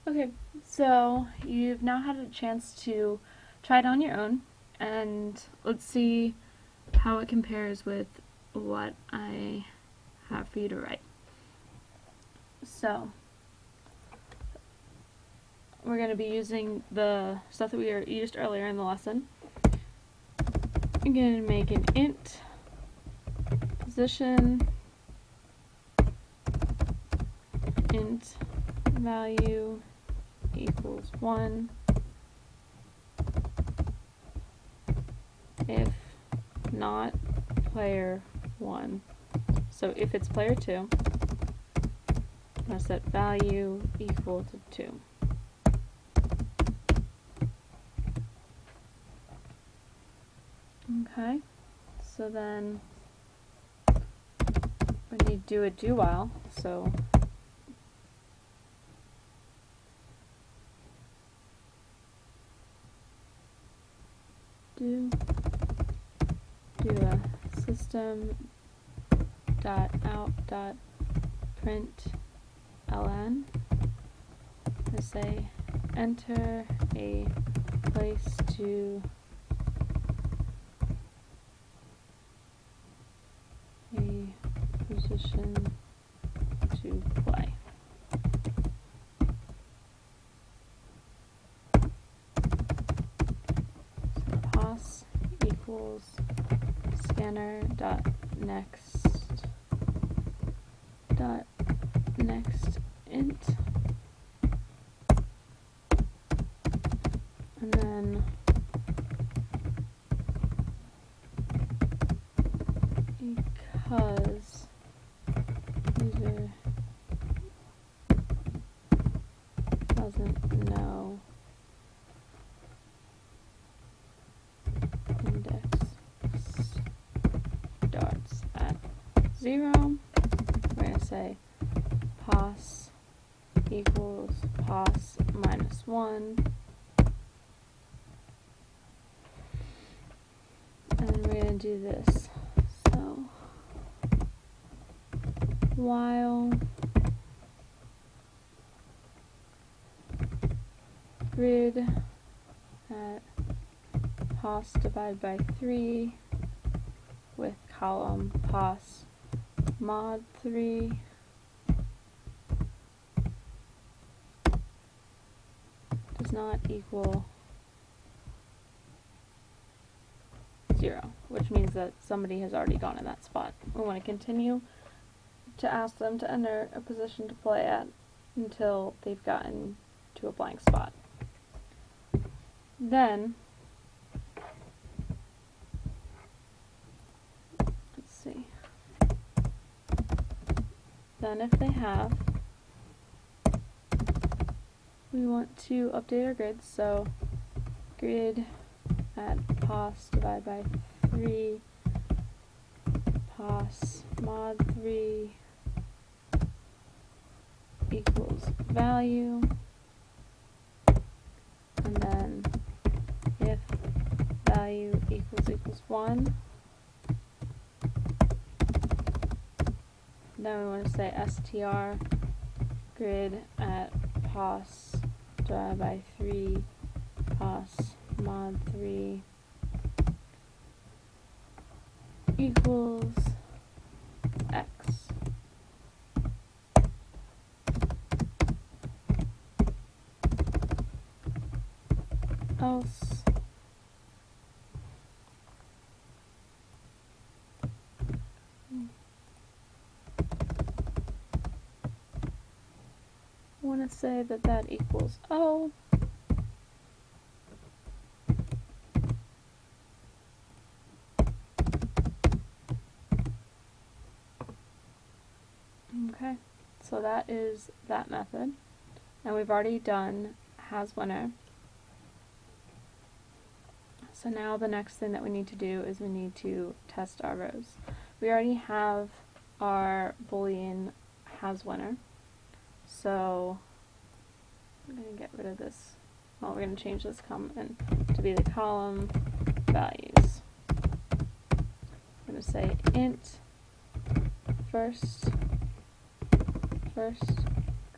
Okay, so you've now had a chance to try it on your own, and let's see how it compares with what I have for you to write. So, we're going to be using the stuff that we used earlier in the lesson. I'm going to make an int position, int value equals 1 if not player 1. So if it's player 2, I'm going to set value equal to 2. Okay, so then we need to do a do while, so do a system dot out dot print ln. I say enter a place to a position to play. So pos equals scanner dot next int, and then because user doesn't know index starts at 0, we're going to say pos equals pos minus 1, and then we're going to do this. So while grid at pos divided by 3 with column pos mod 3 does not equal 0, which means that somebody has already gone in that spot. We want to continue to ask them to enter a position to play at until they've gotten to a blank spot. Then, let's see, then if they have, we want to update our grid, so grid at pos divided by 3 pos mod 3 equals value, and then if value equals 1, then we want to say str grid at pos divided by 3 pos mod 3 equals x. Else I want to say that equals O. Okay, so that is that method, and we've already done has winner. So now the next thing that we need to do is we need to test our rows. We already have our Boolean has winner, so I'm going to get rid of this. Well, we're going to change this comment to be the column values. I'm going to say int first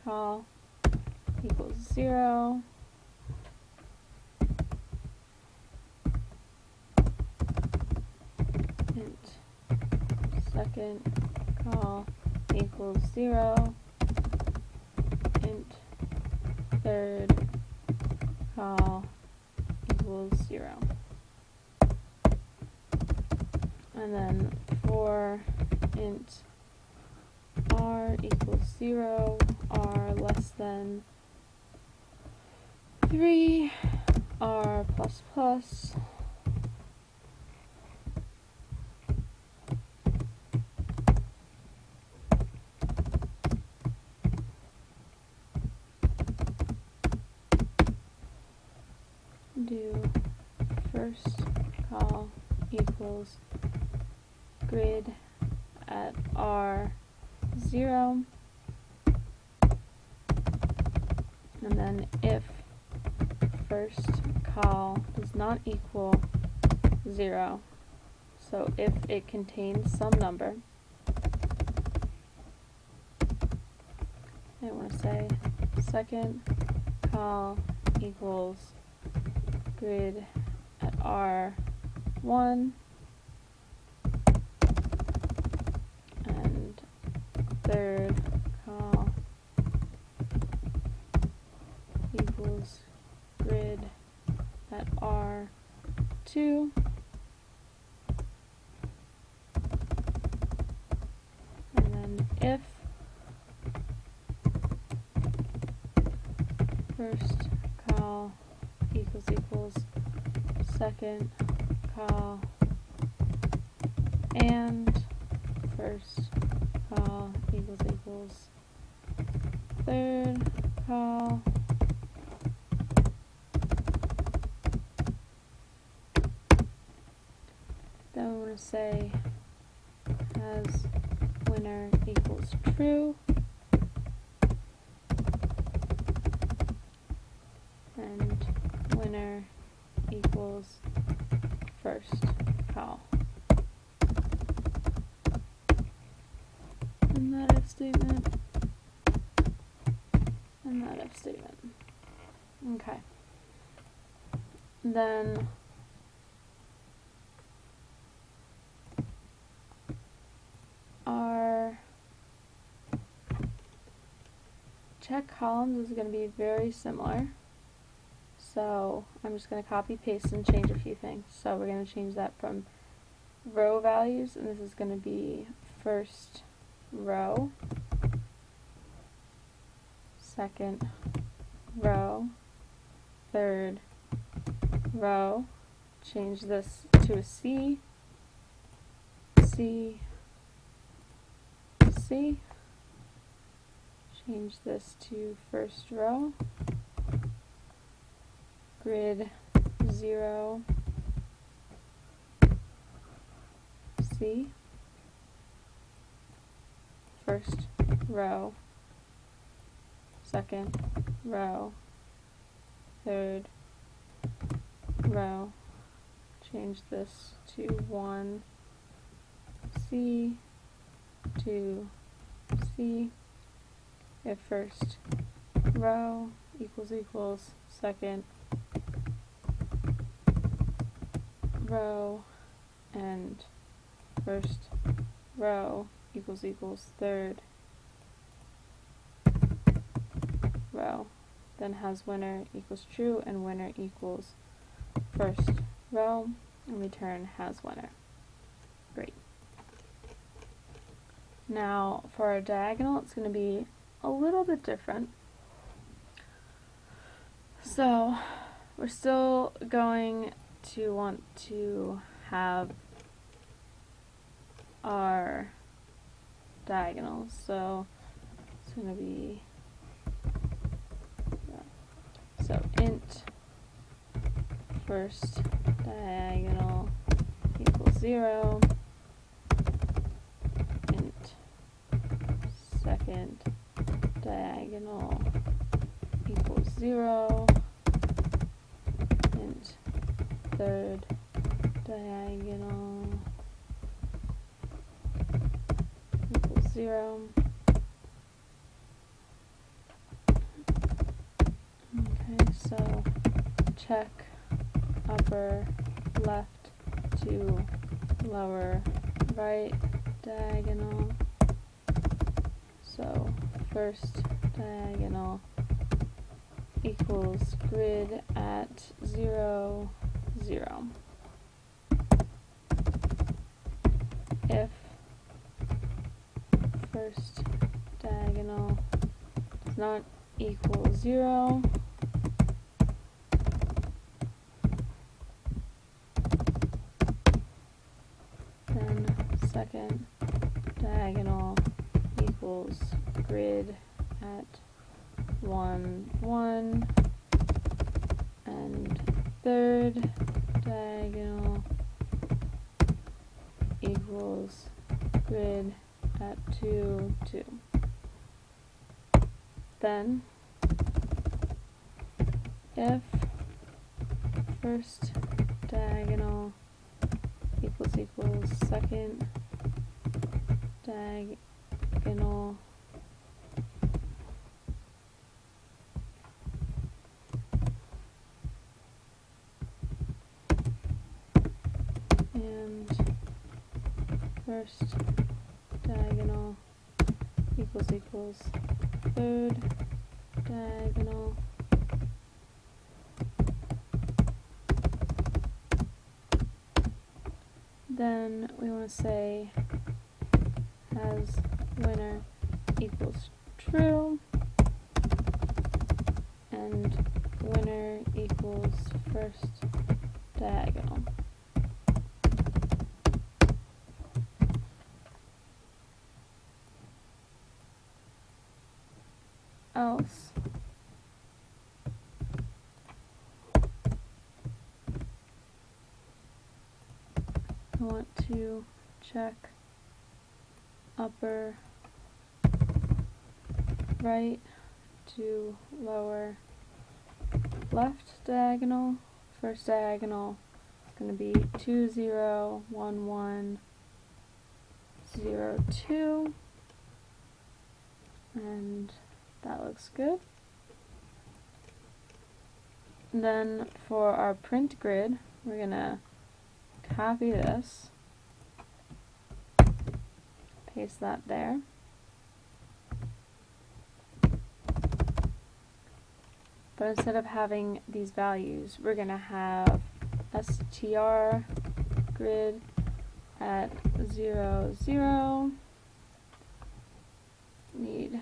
call equals 0. Int second call equals 0. Int third call equals 0. And then for int r equals 0, r less than 3, r plus plus, do first call equals grid at r 0, and then if first call does not equal 0, so if it contains some number, I want to say second call equals grid at r1, and third call equals grid at r2, and then if first call equals second call and first call equals third call, then we want to say has winner equals true, and winner equals first call. And that if statement, and that if statement. Okay. Then our check columns is going to be very similar. So I'm just going to copy paste and change a few things. So we're going to change that from row values, and this is going to be first row, second row, third row. Change this to a C, C, C. Change this to first row, grid 0, C, first row, second row, third row. Change this to 1, C, 2, C. If first row equals second row, and first row equals third row, then has winner equals true and winner equals first row, and return has winner. Great. Now for our diagonal, it's going to be a little bit different. So we're still going to want to have our diagonals. So it's going to be, so int first diagonal equals 0, int second diagonal equals 0, int third diagonal equals 0, So check upper left to lower right diagonal. So first diagonal equals grid at 0, 0. If first diagonal does not equal 0, then second diagonal equals grid at 1, 1, and third diagonal equals grid at 2, 2. Then, if first diagonal equals second diagonal and first diagonal equals third diagonal, then we want to say has winner equals true and winner equals first diagonal. Else I want to check upper right to lower left diagonal. First diagonal is going to be 2, 0, 1, 1, 0, 2, and that looks good. And then for our print grid, we're going to copy this, paste that there. But instead of having these values, we're going to have str grid at 0, 0. Need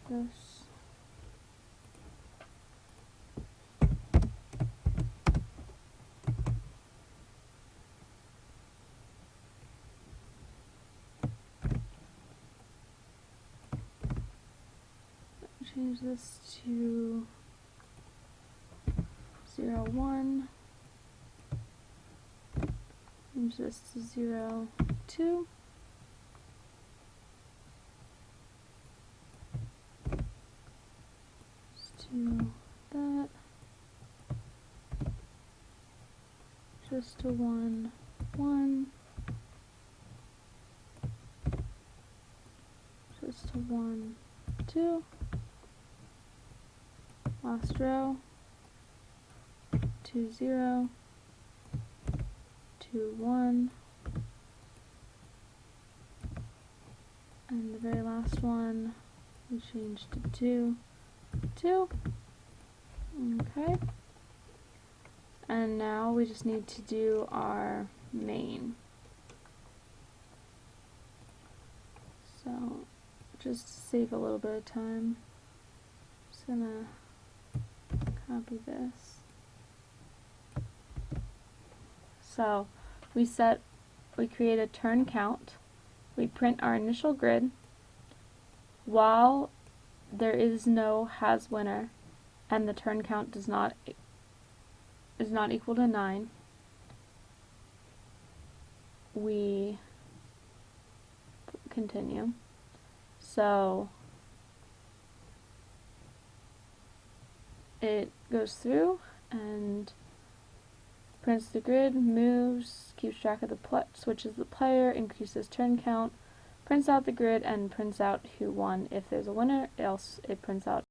this. Change this to 0, 1. Change this to 0, 2. Just do that. Just to 1, 1. Just to 1, 2. Last row, 2, 0, 2, 1, and the very last one we change to 2, 2. Okay, and now we just need to do our main. So just to save a little bit of time, I'm just gonna copy this. So we create a turn count, we print our initial grid while there is no has winner and the turn count is not equal to 9. We continue. So it goes through and prints the grid, moves, keeps track of switches the player, increases turn count, prints out the grid, and prints out who won if there's a winner, else it prints out